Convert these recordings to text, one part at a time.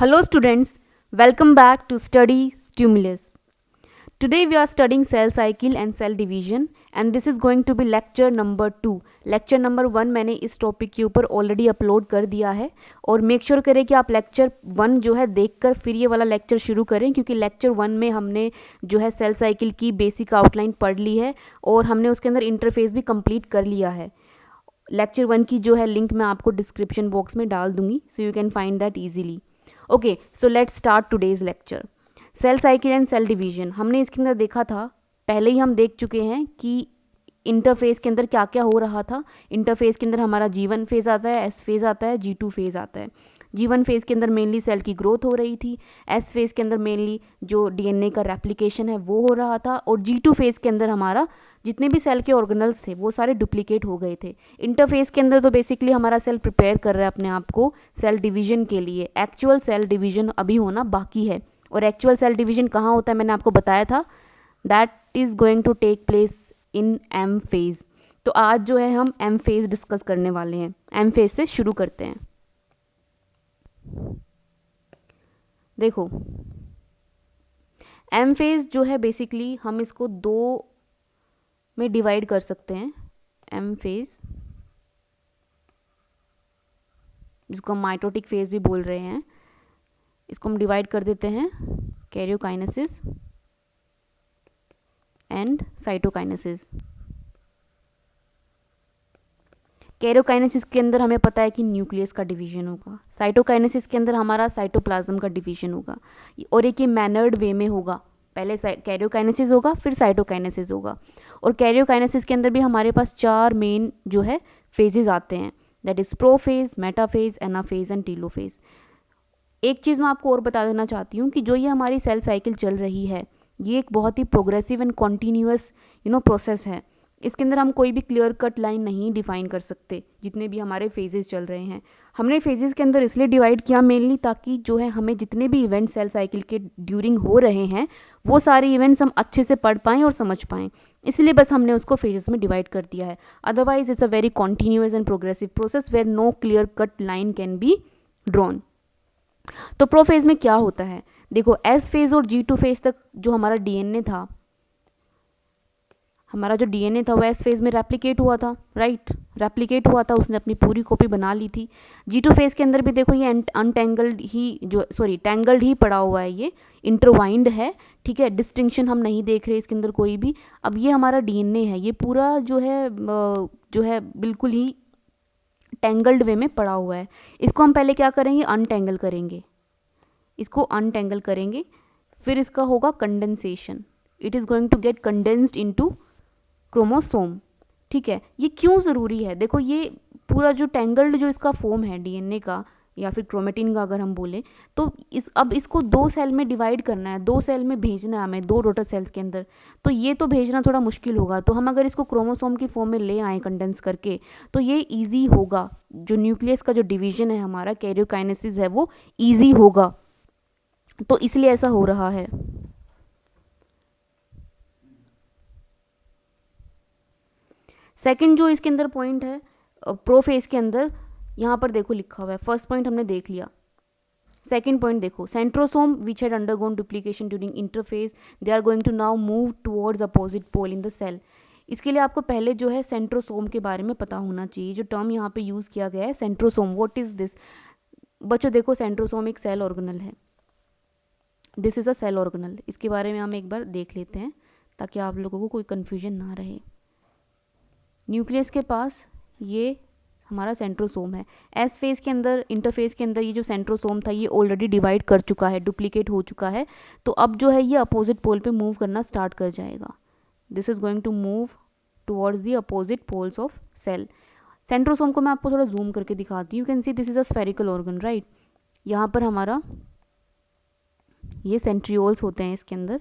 Hello students, welcome back to Study Stimulus. Today we are studying cell cycle and cell division and this is going to be lecture number 2. lecture number 1 मैंने इस topic के ऊपर already upload कर दिया है और make sure करें कि आप lecture 1 जो है देखकर फिर ये वाला lecture शुरू करें, क्योंकि lecture 1 में हमने जो है सेल साइकिल की बेसिक आउटलाइन पढ़ ली है और हमने उसके अंदर इंटरफेस भी कंप्लीट कर लिया है. lecture 1 की जो है लिंक मैं आपको डिस्क्रिप्शन बॉक्स में डाल दूंगी, so you can find that easily. Okay, so let's start today's lecture. Cell cycle and cell division हमने इसके अंदर देखा था, पहले ही हम देख चुके हैं कि इंटरफेस के अंदर क्या क्या हो रहा था. इंटरफेस के अंदर हमारा G1 फेज़ आता है, S फेज़ आता है, G2 फेज़ आता है. G1 फेज़ के अंदर मेनली सेल की ग्रोथ हो रही थी, S फेज़ के अंदर मेनली जो DNA का रेप्लिकेशन है वो हो रहा था, और G2 फेज़ के अंदर हमारा जितने भी सेल के ऑर्गेनल्स थे वो सारे डुप्लीकेट हो गए थे. इंटरफेस के अंदर तो बेसिकली हमारा सेल प्रिपेयर कर रहा है अपने आप को सेल डिवीजन के लिए. एक्चुअल सेल डिवीजन अभी होना बाकी है, और एक्चुअल सेल डिवीजन कहाँ होता है मैंने आपको बताया था, that is going to take place in M phase. तो आज जो है हम M फेज़ डिस्कस करने वाले हैं. M फेज़ से शुरू करते हैं. देखो, M फेज़ जो है बेसिकली हम इसको दो में डिवाइड कर सकते हैं. M फेज़, जिसको हम माइटोटिक फेज़ भी बोल रहे हैं, इसको हम डिवाइड कर देते हैं कैरियोकाइनेसिस एंड साइटोकाइनेसिस. कैरियोकाइनेसिस के अंदर हमें पता है कि न्यूक्लियस का डिवीजन होगा, साइटोकाइनेसिस के अंदर हमारा साइटोप्लाज्म का डिवीजन होगा, और एक ये मैनर्ड वे में होगा. पहले कैरियोकाइनेसिस होगा, फिर साइटोकाइनेसिस होगा. और कैरियोकाइनेसिस के अंदर भी हमारे पास 4 मेन जो है फेजेस आते हैं, that is prophase, metaphase, anaphase and telophase. एक चीज़ मैं आपको और बता देना चाहती हूँ कि जो ये हमारी सेल साइकिल चल रही है, ये एक बहुत ही प्रोग्रेसिव एंड कॉन्टीन्यूअस प्रोसेस है. इसके अंदर हम कोई भी क्लियर कट लाइन नहीं डिफाइन कर सकते. जितने भी हमारे फेजेस चल रहे हैं, हमने फेजेस के अंदर इसलिए डिवाइड किया मेनली ताकि जो है हमें जितने भी इवेंट सेल साइकिल के ड्यूरिंग हो रहे हैं वो सारे इवेंट्स हम अच्छे से पढ़ पाएँ और समझ पाएँ, इसलिए बस हमने उसको फेजेस में डिवाइड कर दिया है. Otherwise it's a very continuous and progressive process where no clear cut line can be drawn. तो प्रोफेज में क्या होता है, देखो एस फेज और G2 फेज तक जो हमारा डीएनए था, हमारा जो डीएनए था वो एस फेज में रेप्लिकेट हुआ था, राइट. रेप्लिकेट हुआ था, उसने अपनी पूरी कॉपी बना ली थी. G2 फेज के अंदर भी देखो ये अनटेंगल्ड ही टैंगल्ड ही पड़ा हुआ है, ये इंटरवाइंड है, ठीक है. डिस्टिंक्शन हम नहीं देख रहे इसके अंदर कोई भी. अब ये हमारा डीएनए है, ये पूरा जो है बिल्कुल ही टेंगल्ड वे में पड़ा हुआ है. इसको हम पहले क्या करेंगे, अनटेंगल करेंगे, इसको अनटेंगल करेंगे, फिर इसका होगा condensation. It is going to get condensed into chromosome, ठीक है. ये क्यों ज़रूरी है, देखो ये पूरा जो टेंगल्ड जो इसका फॉर्म है डीएनए का या फिर क्रोमेटिन का अगर हम बोले, तो अब इसको 2 सेल में डिवाइड करना है, 2 सेल में भेजना है हमें, 2 डॉटर सेल्स के अंदर. तो ये तो भेजना थोड़ा मुश्किल होगा, तो हम अगर इसको क्रोमोसोम की फॉर्म में ले आए कंडेंस करके तो ये ईजी होगा. जो न्यूक्लियस का जो डिवीजन है हमारा कैरियोकाइनेसिस है वो ईजी होगा, तो इसलिए ऐसा हो रहा है. सेकंड जो इसके अंदर पॉइंट है प्रोफेज के अंदर, यहाँ पर देखो लिखा हुआ है. फर्स्ट पॉइंट हमने देख लिया. सेकंड पॉइंट देखो, centrosome which had undergone duplication during interphase, they are going to now move towards opposite pole in the cell. इसके लिए आपको पहले जो है सेंट्रोसोम के बारे में पता होना चाहिए. जो टर्म यहाँ पे यूज़ किया गया है सेंट्रोसोम, व्हाट इज़ दिस बच्चों. देखो सेंट्रोसोम एक सेल ऑर्गेनल है, this is a cell organelle. इसके बारे में हम एक बार देख लेते हैं ताकि आप लोगों को कोई कन्फ्यूजन ना रहे. न्यूक्लियस के पास ये हमारा सेंट्रोसोम है. एस फेज के अंदर, इंटरफेज के अंदर ये जो सेंट्रोसोम था ये ऑलरेडी डिवाइड कर चुका है, डुप्लीकेट हो चुका है. तो अब जो है ये अपोजिट पोल पे मूव करना स्टार्ट कर जाएगा. This is going to move towards the opposite poles of cell. Centrosome को मैं आपको थोड़ा जूम करके दिखाती हूँ. You can see this is a spherical organ, right. यहाँ पर हमारा ये सेंट्रियोल्स होते हैं इसके अंदर,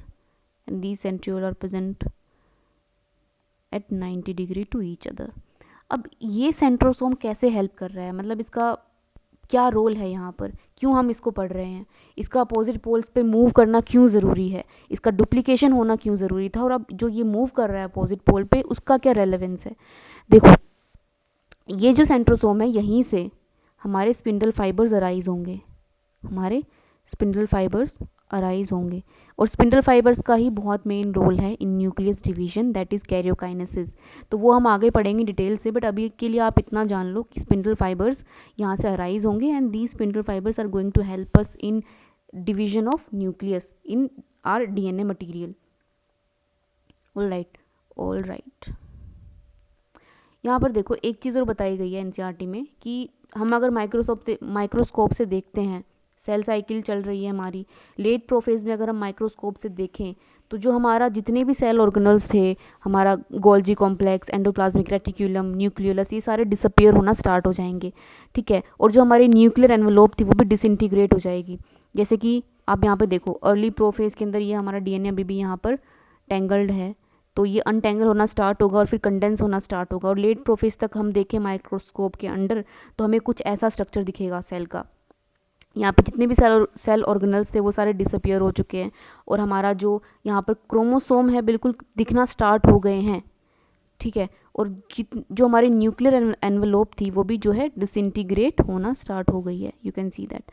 and these centriole are present at 90 degree to each other. अब ये सेंट्रोसोम कैसे हेल्प कर रहा है, मतलब इसका क्या रोल है यहाँ पर, क्यों हम इसको पढ़ रहे हैं, इसका अपोजिट पोल्स पे मूव करना क्यों ज़रूरी है, इसका डुप्लीकेशन होना क्यों ज़रूरी था, और अब जो ये मूव कर रहा है अपोजिट पोल पे उसका क्या रेलेवेंस है. देखो ये जो सेंट्रोसोम है, यहीं से हमारे स्पिंडल फाइबर्स अराइज होंगे, हमारे स्पिंडल फाइबर्स अराइज होंगे। और स्पिंडल फाइबर्स का ही बहुत मेन रोल है इन nucleus division, that is karyokinesis. तो वो हम आगे पढ़ेंगे डिटेल से, बट अभी के लिए आप इतना जान लो कि स्पिंडल फाइबर्स यहाँ से अराइज होंगे and these spindle fibers are going to help us in division of nucleus in our DNA material. All right. यहाँ पर देखो एक चीज़ और बताई गई है एनसीईआरटी में कि हम अगर माइक्रोस्कोप से देखते हैं, सेल साइकिल चल रही है हमारी, लेट प्रोफेज में अगर हम माइक्रोस्कोप से देखें तो जो हमारा जितने भी सेल ऑर्गेनल्स थे, हमारा Golgi complex, endoplasmic reticulum, nucleolus, ये सारे डिसअपियर होना स्टार्ट हो जाएंगे, ठीक है। और जो हमारी न्यूक्लियर एनवेलोप थी वो भी डिसइंटीग्रेट हो जाएगी। जैसे कि आप यहाँ पे देखो अर्ली प्रोफेज के अंदर ये हमारा डीएनए अभी भी यहाँ पर टेंगल्ड है, तो ये अनटेंगल होना स्टार्ट होगा और फिर कंडेंस होना स्टार्ट होगा। और लेट प्रोफेज तक हम देखें माइक्रोस्कोप के अंडर तो हमें कुछ ऐसा स्ट्रक्चर दिखेगा सेल का। यहाँ पे जितने भी सेल ऑर्गेनल्स थे वो सारे डिसअपियर हो चुके हैं और हमारा जो यहाँ पर क्रोमोसोम है बिल्कुल दिखना स्टार्ट हो गए हैं, ठीक है। और जो हमारी न्यूक्लियर एनवेलोप थी वो भी जो है डिसइंटीग्रेट होना स्टार्ट हो गई है, you can see that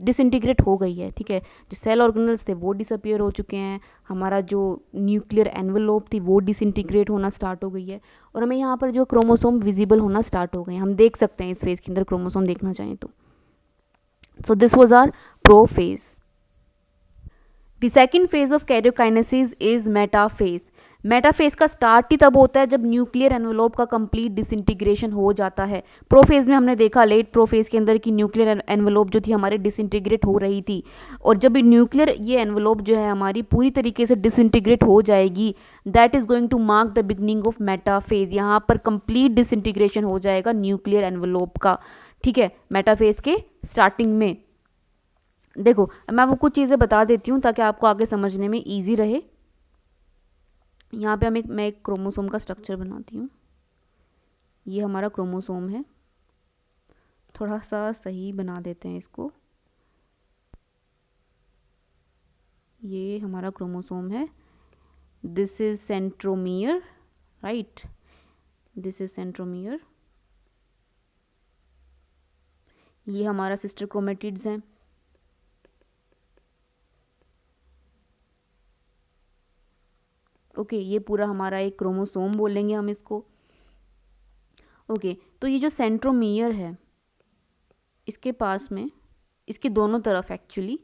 disintegrate हो गई है, ठीक है। जो सेल ऑर्गेनल्स थे वो डिसअपियर हो चुके हैं, हमारा जो न्यूक्लियर एनवेलोप थी वो डिसइंटीग्रेट होना स्टार्ट हो गई है और हमें यहाँ पर जो क्रोमोसोम विजिबल होना स्टार्ट हो गए हैं, हम देख सकते हैं इस फेज के अंदर क्रोमोसोम देखना चाहें तो। So this was our prophase. The second phase of karyokinesis is metaphase. Metaphase का स्टार्ट ही तब होता है जब न्यूक्लियर एनवेलोप का कंप्लीट डिसइंटीग्रेशन हो जाता है। प्रोफेज में हमने देखा लेट प्रोफेज के अंदर की न्यूक्लियर एनवेलोप जो थी हमारे डिसइंटीग्रेट हो रही थी, और जब न्यूक्लियर ये एनवेलोप जो है हमारी पूरी तरीके से डिसइंटीग्रेट हो जाएगी, that is going to mark the beginning of metaphase. यहाँ पर कंप्लीट डिसइंटीग्रेशन हो जाएगा न्यूक्लियर एनवेलोप का, ठीक है, मेटाफेज के स्टार्टिंग में। देखो मैं आपको कुछ चीज़ें बता देती हूँ ताकि आपको आगे समझने में ईजी रहे। यहाँ पे मैं एक क्रोमोसोम का स्ट्रक्चर बनाती हूँ। ये हमारा क्रोमोसोम है, थोड़ा सा सही बना देते हैं इसको। ये हमारा क्रोमोसोम है, this is centromere, right, this is centromere. ये हमारा सिस्टर क्रोमेटिड्स हैं, ओके, ये पूरा हमारा एक क्रोमोसोम बोलेंगे हम इसको, ओके। तो ये जो सेंट्रोमियर है इसके पास में, इसके दोनों तरफ एक्चुअली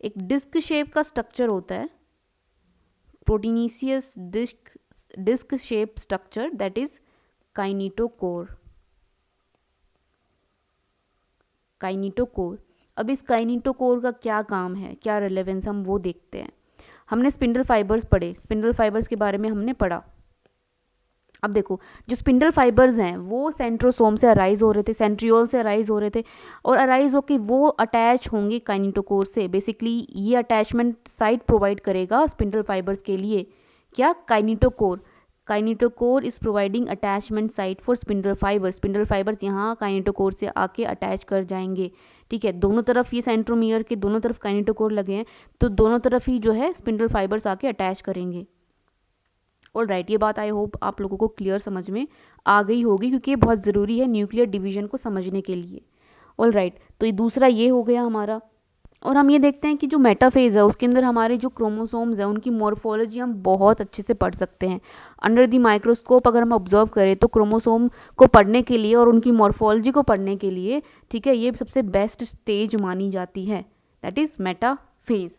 एक डिस्क शेप का स्ट्रक्चर होता है, proteinaceous disc shape structure, that is kinetochore. Kinetochore, अब इस काइनेटोकोर का क्या काम है, क्या रिलेवेंस, हम वो देखते हैं। हमने स्पिंडल फाइबर्स पढ़े, स्पिंडल फाइबर्स के बारे में हमने पढ़ा। अब देखो जो स्पिंडल फाइबर्स हैं वो सेंट्रोसोम से अराइज हो रहे थे, सेंट्रियोल से अराइज हो रहे थे, और अराइज होके वो अटैच होंगे काइनेटोकोर से। बेसिकली ये अटैचमेंट साइट प्रोवाइड करेगा स्पिंडल फाइबर्स के लिए, क्या, kinetochore. Kinetochore is providing attachment site for spindle fibres. Spindle fibres यहाँ काइनेटोकोर से आके अटैच कर जाएंगे, ठीक है। दोनों तरफ ये सेंट्रोमियर के दोनों तरफ काइनेटोकोर लगे हैं, तो दोनों तरफ ही जो है स्पिंडल फाइबर्स आके अटैच करेंगे। ऑल राइट, ये बात आई होप आप लोगों को क्लियर समझ में आ गई होगी, क्योंकि ये बहुत ज़रूरी है न्यूक्लियर डिवीजन को समझने के लिए। ऑल राइट, तो ये दूसरा ये हो गया हमारा। और हम ये देखते हैं कि जो मेटाफेज है उसके अंदर हमारे जो क्रोमोसोम्स हैं उनकी मॉर्फोलॉजी हम बहुत अच्छे से पढ़ सकते हैं अंडर द माइक्रोस्कोप। अगर हम ऑब्जर्व करें तो क्रोमोसोम को पढ़ने के लिए और उनकी मॉर्फोलॉजी को पढ़ने के लिए, ठीक है, ये सबसे बेस्ट स्टेज मानी जाती है, दैट इज़ मेटाफेज।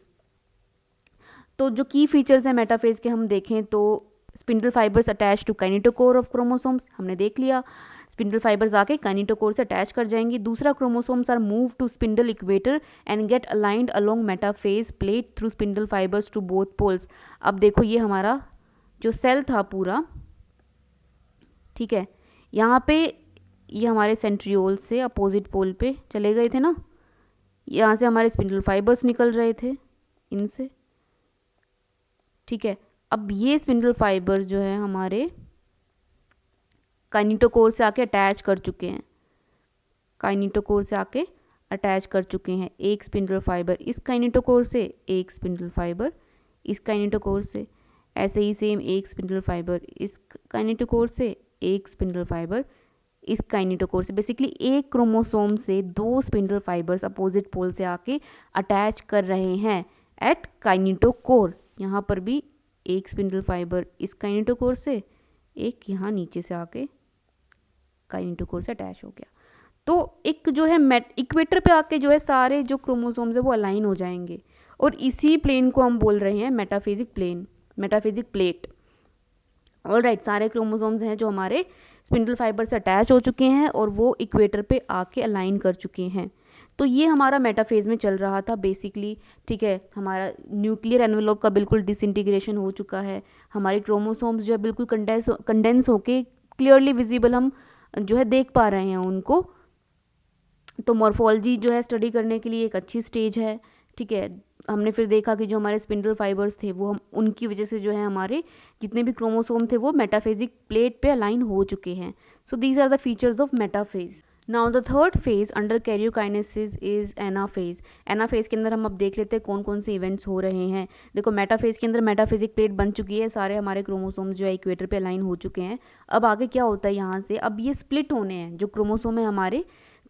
तो जो की फीचर्स हैं मेटाफेज के हम देखें तो spindle fibers attach to kinetochore of chromosomes, हमने देख लिया, स्पिंडल फाइबर्स आके काइनेटोकोर से अटैच कर जाएंगी। दूसरा, chromosomes are move to spindle equator and get aligned along metaphase plate through spindle fibers to both poles. अब देखो ये हमारा जो सेल था पूरा, ठीक है, यहाँ पे ये हमारे सेंट्रियोल से अपोजिट पोल पे चले गए थे ना, यहाँ से हमारे स्पिंडल फाइबर्स निकल रहे थे इनसे, ठीक है। अब ये स्पिंडल फाइबर्स जो है हमारे काइनेटोकोर से आके अटैच कर चुके हैं, काइनेटोकोर से आके अटैच कर चुके हैं। एक स्पिंडल फाइबर इस काइनेटोकोर से, एक स्पिंडल फाइबर इस काइनेटोकोर से, ऐसे ही सेम एक स्पिंडल फाइबर इस काइनेटोकोर से, एक स्पिंडल फाइबर इस काइनेटोकोर से। बेसिकली एक क्रोमोसोम से दो स्पिंडल फाइबर्स अपोजिट पोल से आके अटैच कर रहे हैं एट काइनेटोकोर। यहाँ पर भी एक स्पिंडल फाइबर इस काइनेटोकोर से, एक यहाँ नीचे से आके काइनेटोकोर से अटैच हो गया। तो एक जो है इक्वेटर पे आके जो है सारे जो क्रोमोसोम्स है वो अलाइन हो जाएंगे, और इसी प्लेन को हम बोल रहे हैं metaphasic plane, metaphasic plate. All right, सारे क्रोमोसोम्स हैं जो हमारे स्पिंडल फाइबर से अटैच हो चुके हैं और वो इक्वेटर पे आके अलाइन कर चुके हैं। तो ये हमारा मेटाफेज में चल रहा था बेसिकली, ठीक है। हमारा न्यूक्लियर एनवेलोप का बिल्कुल डिसइंटीग्रेशन हो चुका है, हमारे क्रोमोसोम्स जो है बिल्कुल कंडेंस होके क्लियरली विजिबल हम जो है देख पा रहे हैं उनको। तो मॉर्फोलॉजी जो है स्टडी करने के लिए एक अच्छी स्टेज है, ठीक है। हमने फिर देखा कि जो हमारे स्पिंडल फाइबर्स थे वो हम उनकी वजह से जो है हमारे जितने भी क्रोमोसोम थे वो मेटाफेजिक प्लेट पे अलाइन हो चुके हैं। So these are the features of metaphase. Now the third phase under karyokinesis is anaphase. Anaphase के अंदर हम अब देख लेते हैं कौन कौन से इवेंट्स हो रहे हैं। देखो, मेटाफेज के अंदर मेटाफेजिक प्लेट बन चुकी है, सारे हमारे क्रोमोसोम्स जो है इक्वेटर पे अलाइन हो चुके हैं। अब आगे क्या होता है यहाँ से, अब ये स्प्लिट होने हैं, जो क्रोमोसोम है हमारे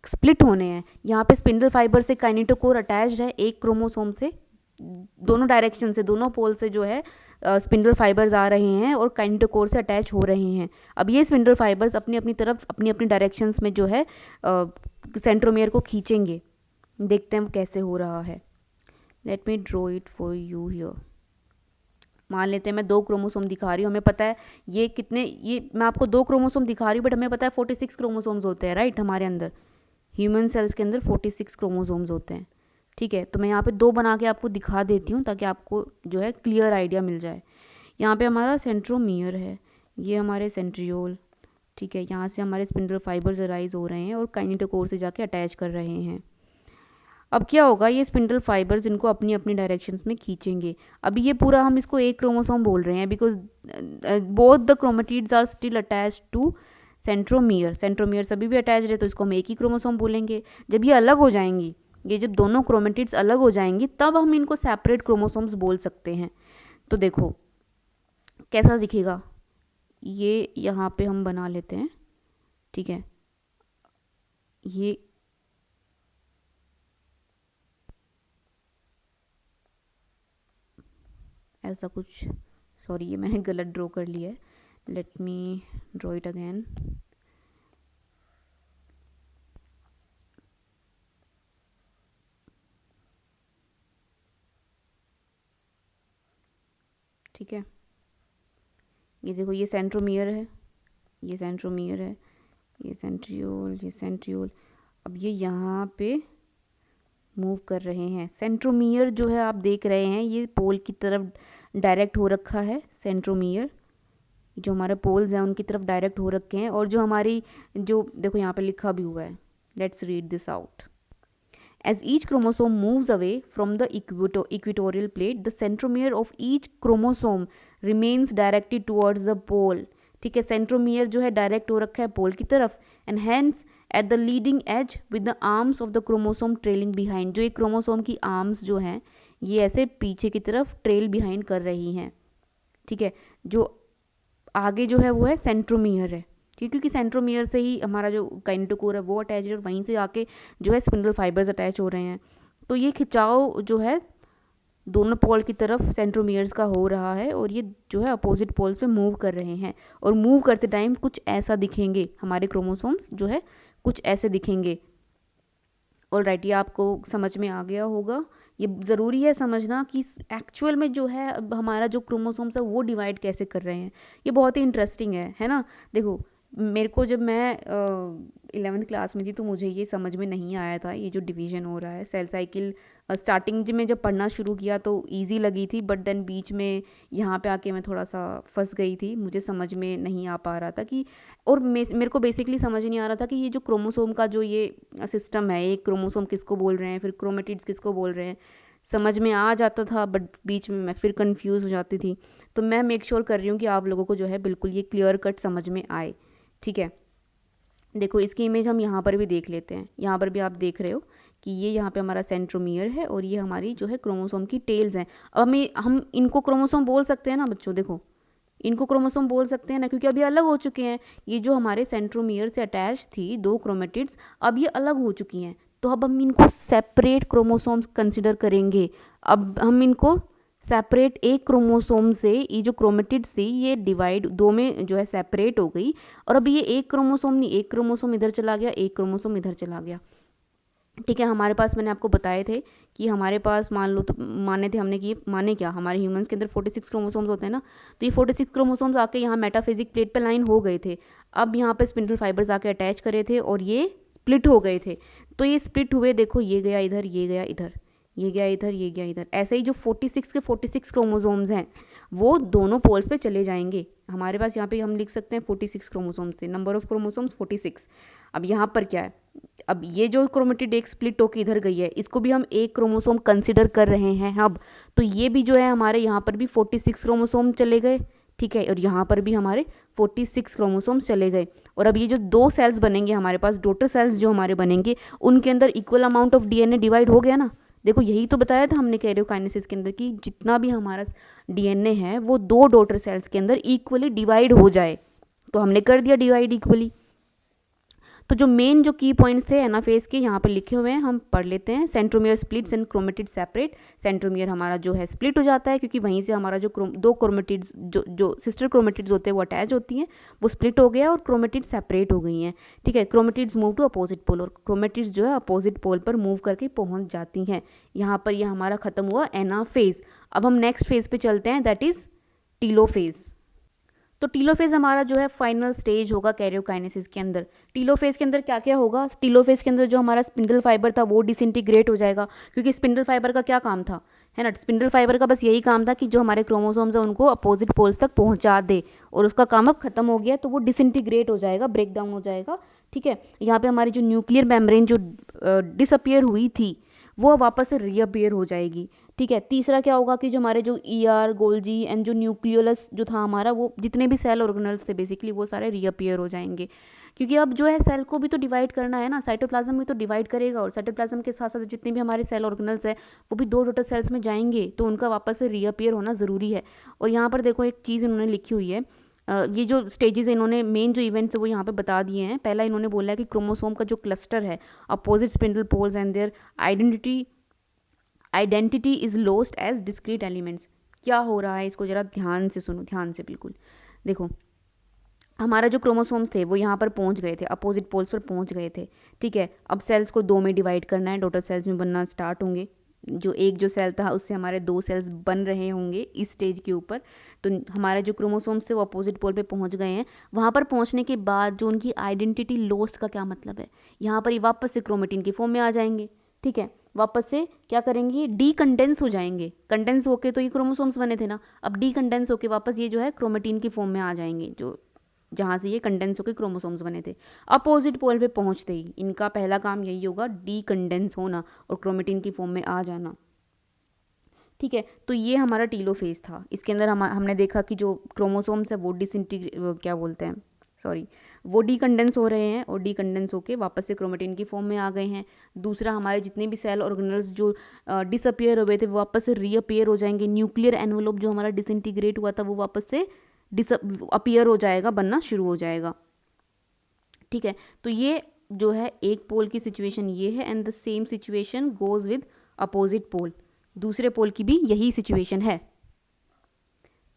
स्प्लिट होने हैं। यहाँ पे स्पिंडल फाइबर से काइनेटोकोर अटैच्ड है एक क्रोमोसोम से, दोनों डायरेक्शन से, दोनों पोल से जो है स्पिंडल फाइबर्स आ रहे हैं और काइनेटोकोर से अटैच हो रहे हैं। अब ये स्पिंडल फाइबर्स अपनी अपनी तरफ अपनी अपनी डायरेक्शंस में जो है सेंट्रोमियर को खींचेंगे। देखते हैं कैसे हो रहा है। Let me draw it for you here. मान लेते हैं मैं 2 क्रोमोसोम दिखा रही हूँ, हमें पता है ये कितने, ये मैं आपको 2 क्रोमोसोम दिखा रही हूँ बट हमें पता है 46 क्रोमोसोम्स होते हैं, राइट। हमारे अंदर ह्यूमन सेल्स के अंदर 46 क्रोमोसोम्स होते हैं, ठीक है। तो मैं यहाँ पे 2 बना के आपको दिखा देती हूँ ताकि आपको जो है क्लियर आइडिया मिल जाए। यहाँ पे हमारा सेंट्रोमियर है, ये हमारे सेंट्रियोल, ठीक है। यहाँ से हमारे स्पिंडल फाइबर्स अराइज हो रहे हैं और काइनेटोकोर से जाके अटैच कर रहे हैं। अब क्या होगा, ये स्पिंडल फाइबर्स इनको अपनी अपनी डायरेक्शंस में खींचेंगे। अभी ये पूरा हम इसको एक क्रोमोसोम बोल रहे हैं because both the chromatids are still attached to centromere. Centromere सभी भी अटैच है तो इसको हम एक ही क्रोमोसोम बोलेंगे। जब ये अलग हो जाएंगी, ये जब दोनों क्रोमेटिड्स अलग हो जाएंगी तब हम इनको सेपरेट क्रोमोसोम्स बोल सकते हैं। तो देखो कैसा दिखेगा, ये यहाँ पे हम बना लेते हैं, ठीक है। ये ऐसा कुछ, सॉरी ये मैंने गलत ड्रॉ कर लिया है, let me draw it again. ठीक है, ये देखो ये सेंट्रोमियर है, ये सेंट्रोमियर है, ये सेंट्रियोल, ये सेंट्रियोल। अब ये यहाँ पे मूव कर रहे हैं। सेंट्रोमियर जो है आप देख रहे हैं ये पोल की तरफ डायरेक्ट हो रखा है। सेंट्रोमियर जो हमारे पोल्स हैं उनकी तरफ डायरेक्ट हो रखे हैं, और जो हमारी जो देखो यहाँ पे लिखा भी हुआ है, let's read this out. As each chromosome moves away from the equatorial plate, the centromere of each chromosome remains directed towards the pole. ठीक है, सेंट्रोमियर जो है डायरेक्ट हो रखा है पोल की तरफ, and hence at the leading edge with the arms of the chromosome trailing behind. जो एक क्रोमोसोम की आर्म्स जो हैं ये ऐसे पीछे की तरफ ट्रेल बिहाइंड कर रही हैं, ठीक है। जो आगे जो है वो है सेंट्रोमियर है, ठीक, क्योंकि सेंट्रोमियर से ही हमारा जो काइनेटोकोर है वो अटैच है और वहीं से आके जो है स्पिंडल फाइबर्स अटैच हो रहे हैं। तो ये खिंचाव जो है दोनों पोल की तरफ सेंट्रोमियर्स का हो रहा है और ये जो है अपोजिट पोल्स पे मूव कर रहे हैं, और मूव करते टाइम कुछ ऐसा दिखेंगे, हमारे क्रोमोसोम्स जो है कुछ ऐसे दिखेंगे। ऑलराइट, ये आपको समझ में आ गया होगा। ये ज़रूरी है समझना कि एक्चुअल में जो है हमारा जो क्रोमोसोम्स है वो डिवाइड कैसे कर रहे हैं। ये बहुत ही इंटरेस्टिंग है ना। देखो मेरे को जब मैं 11th क्लास में थी तो मुझे ये समझ में नहीं आया था, ये जो डिवीज़न हो रहा है सेल साइकिल। स्टार्टिंग में जब पढ़ना शुरू किया तो इजी लगी थी, बट देन बीच में यहाँ पे आके मैं थोड़ा सा फंस गई थी, मुझे समझ में नहीं आ पा रहा था कि, और मेरे को बेसिकली समझ नहीं आ रहा था कि ये जो क्रोमोसोम का जो ये सिस्टम है, एक क्रोमोसोम किसको बोल रहे हैं, फिर क्रोमेटिड्स किसको बोल रहे हैं। समझ में आ जाता था बट बीच में मैं फिर कंफ्यूज हो जाती थी। तो मैं मेक श्योर कर रही हूँ कि आप लोगों को जो है बिल्कुल ये क्लियर कट समझ में आए, ठीक है। देखो इसकी इमेज हम यहाँ पर भी देख लेते हैं। यहाँ पर भी आप देख रहे हो कि ये यहाँ पे हमारा सेंट्रोमियर है और ये हमारी जो है क्रोमोसोम की टेल्स हैं। अब हम इनको क्रोमोसोम बोल सकते हैं ना बच्चों। देखो इनको क्रोमोसोम बोल सकते हैं ना, क्योंकि अभी अलग हो चुके हैं। ये जो हमारे सेंट्रोमियर से अटैच थी दो क्रोमेटिड्स, अब ये अलग हो चुकी हैं, तो अब हम इनको सेपरेट क्रोमोसोम्स कंसिडर करेंगे। अब हम इनको सेपरेट, एक क्रोमोसोम से ये जो क्रोमेटिड्स थी ये डिवाइड दो में जो है सेपरेट हो गई, और अब ये एक क्रोमोसोम नहीं, एक क्रोमोसोम इधर चला गया, एक क्रोमोसोम इधर चला गया। ठीक है, हमारे पास मैंने आपको बताए थे कि हमारे पास मान लो, तो माने थे हमने कि माने क्या, हमारे ह्यूमंस के अंदर 46 क्रोमोसोम्स होते हैं ना, तो ये 46 क्रोमोसोम्स आके यहाँ मेटाफेजिक प्लेट पे लाइन हो गए थे। अब यहाँ पे स्पिंडल फाइबर्स आके अटैच करे थे और ये स्प्लिट हो गए थे। तो ये स्प्लिट हुए, देखो ये गया इधर, ये गया इधर, ये गया इधर, ये गया इधर। ऐसे ही जो 46 के 46 क्रोमोसोम्स हैं वो दोनों पोल्स पे चले जाएंगे। हमारे पास यहाँ पे हम लिख सकते हैं 46 क्रोमोसोम्स थे, नंबर ऑफ क्रोमोसोम्स 46। अब यहाँ पर क्या है, अब ये जो क्रोमेटिड एक स्प्लिट होकर इधर गई है, इसको भी हम एक क्रोमोसोम कंसिडर कर रहे हैं अब। तो ये भी जो है हमारे यहाँ पर भी 46 क्रोमोसोम चले गए, ठीक है, और यहाँ पर भी हमारे 46 क्रोमोसोम्स चले गए। और अब ये जो दो सेल्स बनेंगे हमारे पास, डॉटर सेल्स जो हमारे बनेंगे, उनके अंदर equal amount of DNA divide हो गया ना। देखो यही तो बताया था हमने कैरियोकाइनेसिस के अंदर कि जितना भी हमारा डीएनए है वो दो डॉटर सेल्स के अंदर इक्वली डिवाइड हो जाए, तो हमने कर दिया डिवाइड इक्वली। तो जो मेन जो की पॉइंट्स थे एनाफेज के यहाँ पर लिखे हुए हैं, हम पढ़ लेते हैं। Centromere splits and chromatid separate. Centromere हमारा जो है स्प्लिट हो जाता है, क्योंकि वहीं से हमारा जो दो क्रोमेटिड्स जो सिस्टर क्रोमेटिड्स होते हैं वो अटैच होती हैं, वो स्प्लिट हो गया और क्रोमेटिड सेपरेट हो गई हैं। ठीक है, chromatids move to opposite pole, और क्रोमेटिड्स जो है अपोजिट पोल पर मूव करके पहुँच जाती हैं। यहाँ पर यह हमारा खत्म हुआ एनाफेज। अब हम नेक्स्ट फेज पे चलते हैं, दैट इज टीलोफेज। तो टीलोफेज हमारा जो है फाइनल स्टेज होगा कैरियोकाइनेसिस के अंदर। टीलोफेज के अंदर क्या क्या होगा, टीलोफेज के अंदर जो हमारा स्पिंडल फाइबर था वो डिसइंटीग्रेट हो जाएगा, क्योंकि स्पिंडल फाइबर का क्या काम था, है ना, स्पिंडल फाइबर का बस यही काम था कि जो हमारे क्रोमोसोम्स हैं उनको अपोजिट पोल्स तक पहुंचा दे, और उसका काम अब खत्म हो गया, तो वो डिसइंटीग्रेट हो जाएगा, ब्रेक डाउन हो जाएगा। ठीक है, यहाँ पे हमारी जो न्यूक्लियर मेम्ब्रेन जो डिसअपियर हुई थी वो वापस से रीअपियर हो जाएगी। ठीक है, तीसरा क्या होगा कि जो हमारे जो ईआर, गोल्जी एंड जो न्यूक्लियोलस जो था हमारा, वो जितने भी सेल ऑर्गेनल्स थे बेसिकली वो सारे रीअपियर हो जाएंगे, क्योंकि अब जो है सेल को भी तो डिवाइड करना है ना, साइटोप्लाज्म भी तो डिवाइड करेगा, और साइटोप्लाज्म के साथ साथ जितने भी हमारे सेल ऑर्गेनल्स है वो भी दो डॉटर सेल्स में जाएंगे, तो उनका वापस से रीअपियर होना ज़रूरी है। और यहाँ पर देखो एक चीज़ इन्होंने लिखी हुई है, ये जो स्टेजेस है इन्होंने मेन जो इवेंट्स है वो यहाँ पे बता दिए हैं। पहला इन्होंने बोला है कि क्रोमोसोम का जो क्लस्टर है, opposite spindle poles and their identity is lost as discrete elements. क्या हो रहा है इसको जरा ध्यान से सुनो, ध्यान से बिल्कुल देखो। हमारा जो क्रोमोसोम्स थे वो यहाँ पर पहुँच गए थे, अपोजिट पोल्स पर पहुँच गए थे। ठीक है, अब सेल्स को दो में डिवाइड करना है, डॉटर सेल्स में बनना स्टार्ट होंगे। जो एक जो सेल था उससे हमारे दो सेल्स बन रहे होंगे इस स्टेज के ऊपर। तो हमारे जो क्रोमोसोम्स थे वो अपोजिट पोल पे पहुंच गए हैं। वहाँ पर पहुंचने के बाद जो उनकी आइडेंटिटी लॉस्ट का क्या मतलब है, यहाँ पर ये वापस से क्रोमेटिन के फॉर्म में आ जाएंगे। ठीक है, वापस से क्या करेंगे, डीकंडेंस हो जाएंगे। कंडेंस होके तो ये क्रोमोसोम्स बने थे ना, अब डीकंडेंस होके वापस ये जो है क्रोमेटिन की फॉर्म में आ जाएंगे, जो जहाँ से ये कंडेंस होकर क्रोमोसोम्स बने थे। अपोजिट पोल पे पहुँचते ही इनका पहला काम यही होगा, डीकंडेंस होना और क्रोमेटिन की फॉर्म में आ जाना। ठीक है, तो ये हमारा टीलोफेज था। इसके अंदर हमने देखा कि जो क्रोमोसोम्स है वो क्या बोलते हैं, सॉरी, वो डीकंडेंस हो रहे हैं, और डीकंडेंस होके वापस से क्रोमेटिन की फॉर्म में आ गए हैं। दूसरा, हमारे जितने भी सेल ऑर्गेनल्स जो डिसअपियर हुए थे वो वापस से रीअपियर हो जाएंगे। न्यूक्लियर एनवलप जो हमारा डिसइंटीग्रेट हुआ था वो वापस से अपीयर हो जाएगा, बनना शुरू हो जाएगा। ठीक है, तो ये जो है एक पोल की सिचुएशन ये है, and the same situation goes with opposite pole. दूसरे पोल की भी यही सिचुएशन है।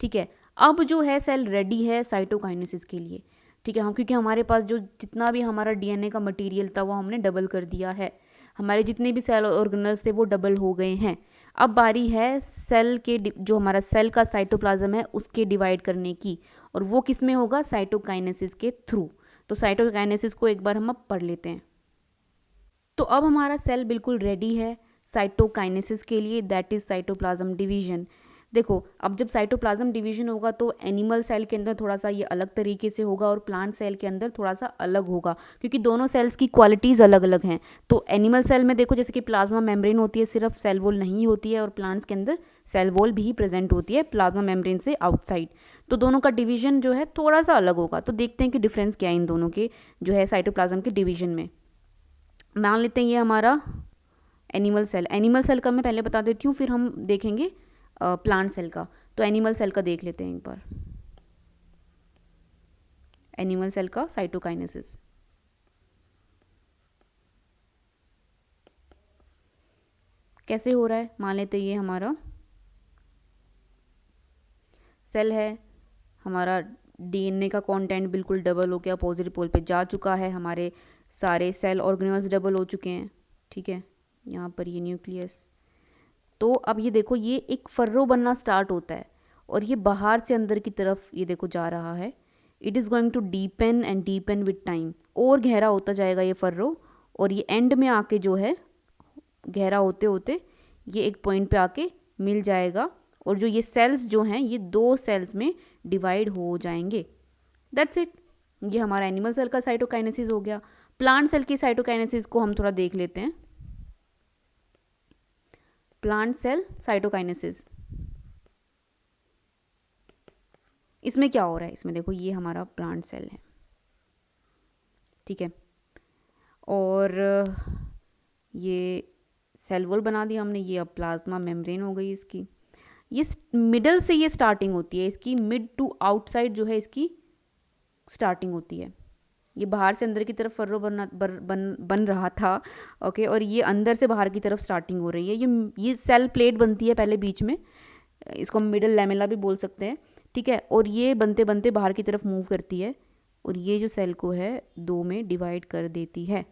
ठीक है, अब जो है सेल रेडी है साइटोकाइनेसिस के लिए। ठीक है, हम क्योंकि हमारे पास जो जितना भी हमारा डीएनए का मटेरियल था वो हमने डबल कर दिया है, हमारे जितने भी सेल ऑर्गेनल्स थे वो डबल हो गए हैं। अब बारी है सेल के जो हमारा सेल का साइटोप्लाज्म है उसके डिवाइड करने की, और वो किस में होगा, साइटोकाइनेसिस के थ्रू। तो साइटोकाइनेसिस को एक बार हम अब पढ़ लेते हैं। तो अब हमारा सेल बिल्कुल रेडी है साइटोकाइनेसिस के लिए, दैट इज साइटोप्लाज्म डिवीजन। देखो, अब जब साइटोप्लाज्म डिवीजन होगा तो एनिमल सेल के अंदर थोड़ा सा ये अलग तरीके से होगा, और प्लांट सेल के अंदर थोड़ा सा अलग होगा, क्योंकि दोनों सेल्स की क्वालिटीज़ अलग अलग हैं। तो एनिमल सेल में देखो जैसे कि प्लाज्मा मेम्ब्रेन होती है, सिर्फ सेल वॉल नहीं होती है, और प्लांट्स के अंदर सेल वॉल भी प्रेजेंट होती है प्लाज्मा मेम्ब्रेन से आउटसाइड। तो दोनों का डिवीजन जो है थोड़ा सा अलग होगा। तो देखते हैं कि डिफरेंस क्या है इन दोनों के जो है साइटोप्लाज्म के डिवीजन में। मान लेते हैं ये हमारा एनिमल सेल का मैं पहले बता देती हूँ, फिर हम देखेंगे प्लांट सेल का। तो एनिमल सेल का देख लेते हैं एक बार। एनिमल सेल का साइटोकाइनेसिस। कैसे हो रहा है, मान लेते ये हमारा सेल है, हमारा डीएनए का कंटेंट बिल्कुल डबल हो गया, अपोजिट पोल पे जा चुका है, हमारे सारे सेल ऑर्गेनेल्स डबल हो चुके हैं, ठीक है, यहाँ पर ये न्यूक्लियस। तो अब ये देखो ये एक फर्रो बनना स्टार्ट होता है और ये बाहर से अंदर की तरफ ये देखो जा रहा है। It is going to deepen and deepen with time, और गहरा होता जाएगा ये फर्रो, और ये एंड में आके जो है गहरा होते होते ये एक पॉइंट पे आके मिल जाएगा, और जो ये सेल्स जो हैं ये 2 सेल्स में डिवाइड हो जाएंगे। That's it. ये हमारा एनिमल सेल का साइटोकाइनेसिस हो गया। प्लांट सेल की साइटोकाइनेसिस को हम थोड़ा देख लेते हैं। प्लांट सेल साइटोकाइनेसिस, इसमें क्या हो रहा है, इसमें देखो ये हमारा प्लांट सेल है, ठीक है, और ये सेल वॉल बना दिया हमने, ये अब प्लाज्मा मेम्ब्रेन हो गई इसकी। ये मिडल से ये स्टार्टिंग होती है इसकी, मिड टू आउटसाइड जो है इसकी स्टार्टिंग होती है। ये बाहर से अंदर की तरफ फर्रो बन रहा था, ओके, और ये अंदर से बाहर की तरफ स्टार्टिंग हो रही है। ये सेल प्लेट बनती है पहले बीच में, इसको मिडल लैमेला भी बोल सकते हैं, ठीक है, और ये बनते बनते बाहर की तरफ मूव करती है, और ये जो सेल को है 2 में डिवाइड कर देती है,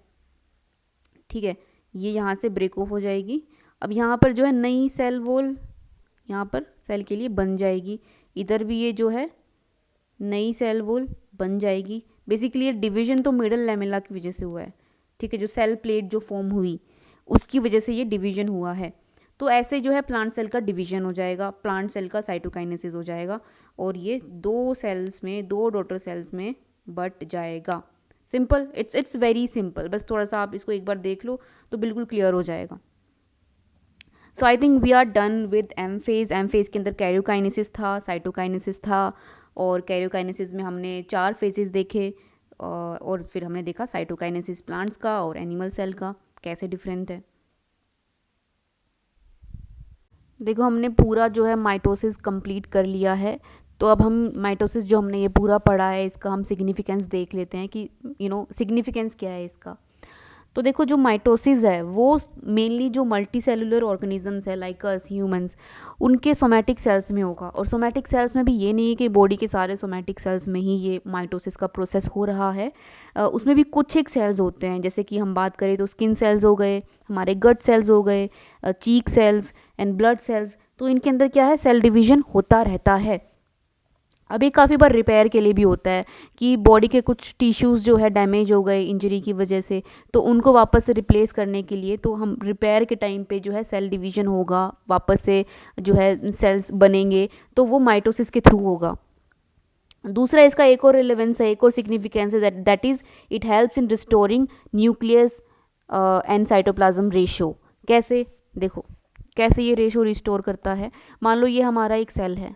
ठीक है। ये यहाँ से ब्रेक ऑफ हो जाएगी। अब यहाँ पर जो है नई सेल वॉल यहाँ पर सेल के लिए बन जाएगी, इधर भी ये जो है नई सेल वॉल बन जाएगी। बेसिकली ये डिवीजन तो मिडल लैमेला की वजह से हुआ है, ठीक है, जो सेल प्लेट जो फॉर्म हुई उसकी वजह से ये डिवीजन हुआ है। तो ऐसे जो है प्लांट सेल का डिवीजन हो जाएगा, प्लांट सेल का साइटोकाइनेसिस हो जाएगा, और ये 2 सेल्स में, 2 डॉटर सेल्स में बट जाएगा। सिंपल, इट्स वेरी सिंपल, बस थोड़ा सा आप इसको एक बार देख लो तो बिल्कुल क्लियर हो जाएगा। So I think we are done with M phase. M phase के अंदर कैरियोकाइनेसिस था, साइटोकाइनेसिस था, और कैरियोकाइनेसिस में हमने 4 फेजेस देखे, और फिर हमने देखा साइटोकाइनेसिस प्लांट्स का और एनिमल सेल का कैसे डिफरेंट है। देखो हमने पूरा जो है माइटोसिस कंप्लीट कर लिया है, तो अब हम माइटोसिस जो हमने ये पूरा पढ़ा है इसका हम सिग्निफिकेंस देख लेते हैं कि सिग्निफिकेंस क्या है इसका। तो देखो जो माइटोसिस है वो मेनली जो मल्टी सेलुलर ऑर्गेनिजम्स है लाइक अस ह्यूमंस, उनके सोमैटिक सेल्स में होगा, और सोमैटिक सेल्स में भी ये नहीं है कि बॉडी के सारे सोमैटिक सेल्स में ही ये माइटोसिस का प्रोसेस हो रहा है। उसमें भी कुछ एक सेल्स होते हैं, जैसे कि हम बात करें तो स्किन सेल्स हो गए, हमारे गट सेल्स हो गए, चीक सेल्स एंड ब्लड सेल्स, तो इनके अंदर क्या है सेल डिवीजन होता रहता है। अभी काफ़ी बार रिपेयर के लिए भी होता है कि बॉडी के कुछ टिश्यूज़ जो है डैमेज हो गए इंजरी की वजह से, तो उनको वापस से रिप्लेस करने के लिए तो हम रिपेयर के टाइम पे जो है सेल डिवीजन होगा, वापस से जो है सेल्स बनेंगे, तो वो माइटोसिस के थ्रू होगा। दूसरा इसका एक और रिलेवेंस है, एक और सिग्निफिकेंस है, that is it helps in restoring nucleus and cytoplasm ratio. कैसे, देखो कैसे ये रेशो रिस्टोर करता है। मान लो ये हमारा एक सेल है,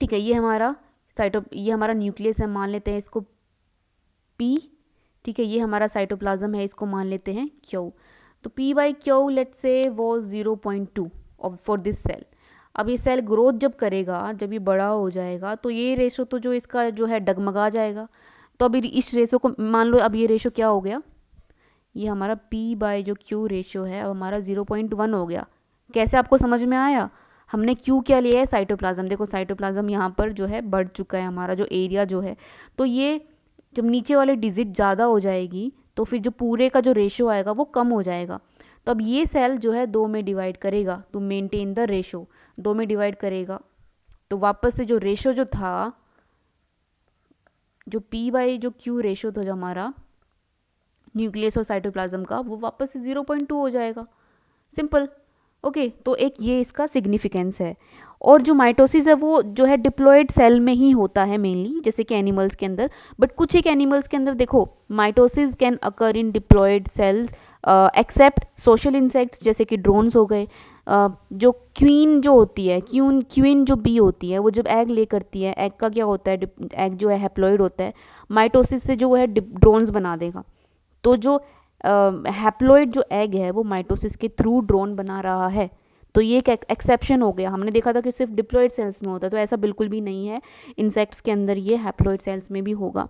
ठीक है, ये हमारा न्यूक्लियस है, मान लेते हैं इसको P, ठीक है, ये हमारा साइटोप्लाज्म है, इसको मान लेते हैं Q। तो P/Q let's say was 0.2 for this cell. अब ये सेल ग्रोथ जब करेगा, जब ये बड़ा हो जाएगा, तो ये रेशो तो जो इसका जो है डगमगा जाएगा। तो अभी इस रेशो को मान लो, अब ये रेशो क्या हो गया, ये हमारा P/Q रेशो है, अब हमारा 0.1 हो गया। कैसे, आपको समझ में आया? हमने क्यू क्या लिया है, साइटोप्लाज्म। देखो साइटोप्लाज्म यहाँ पर जो है बढ़ चुका है, हमारा जो एरिया जो है, तो ये जब नीचे वाले डिजिट ज़्यादा हो जाएगी तो फिर जो पूरे का जो रेशो आएगा वो कम हो जाएगा। तो अब ये सेल जो है 2 में डिवाइड करेगा टू मेंटेन द रेशो, 2 में डिवाइड करेगा, तो वापस से जो रेशो जो था, जो P/Q रेशो था जो हमारा न्यूक्लियस और साइटोप्लाज्म का, वो वापस से 0.2 हो जाएगा। Simple, okay. तो एक ये इसका सिग्निफिकेंस है। और जो माइटोसिस है वो जो है डिप्लॉयड सेल में ही होता है मेनली, जैसे कि एनिमल्स के अंदर, बट कुछ एक एनिमल्स के अंदर देखो mitosis can occur in diploid cells except social insects, जैसे कि ड्रोन्स हो गए। जो क्वीन जो होती है, क्वीन जो बी होती है, वो जब एग ले करती है, एग का क्या होता है, एग जो है हैप्लॉइड होता है, माइटोसिस से जो है ड्रोन्स बना देगा। तो जो हैप्लॉइड जो एग है वो माइटोसिस के थ्रू ड्रोन बना रहा है। तो ये एक एक्सेप्शन हो गया। हमने देखा था कि सिर्फ डिप्लॉइड सेल्स में होता है, तो ऐसा बिल्कुल भी नहीं है, इंसेक्ट्स के अंदर ये हैप्लॉइड सेल्स में भी होगा।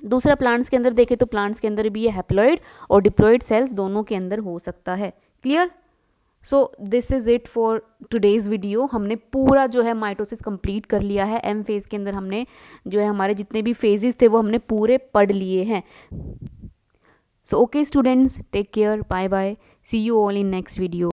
दूसरा प्लांट्स के अंदर देखें तो प्लांट्स के अंदर भी ये हैप्लॉइड और डिप्लॉइड सेल्स दोनों के अंदर हो सकता है। Clear? So this is it for today's video. हमने पूरा जो है माइटोसिस कंप्लीट कर लिया है। एम फेज़ के अंदर हमने जो है हमारे जितने भी फेजेस थे वो हमने पूरे पढ़ लिए हैं। So okay students, take care, bye bye, see you all in next video.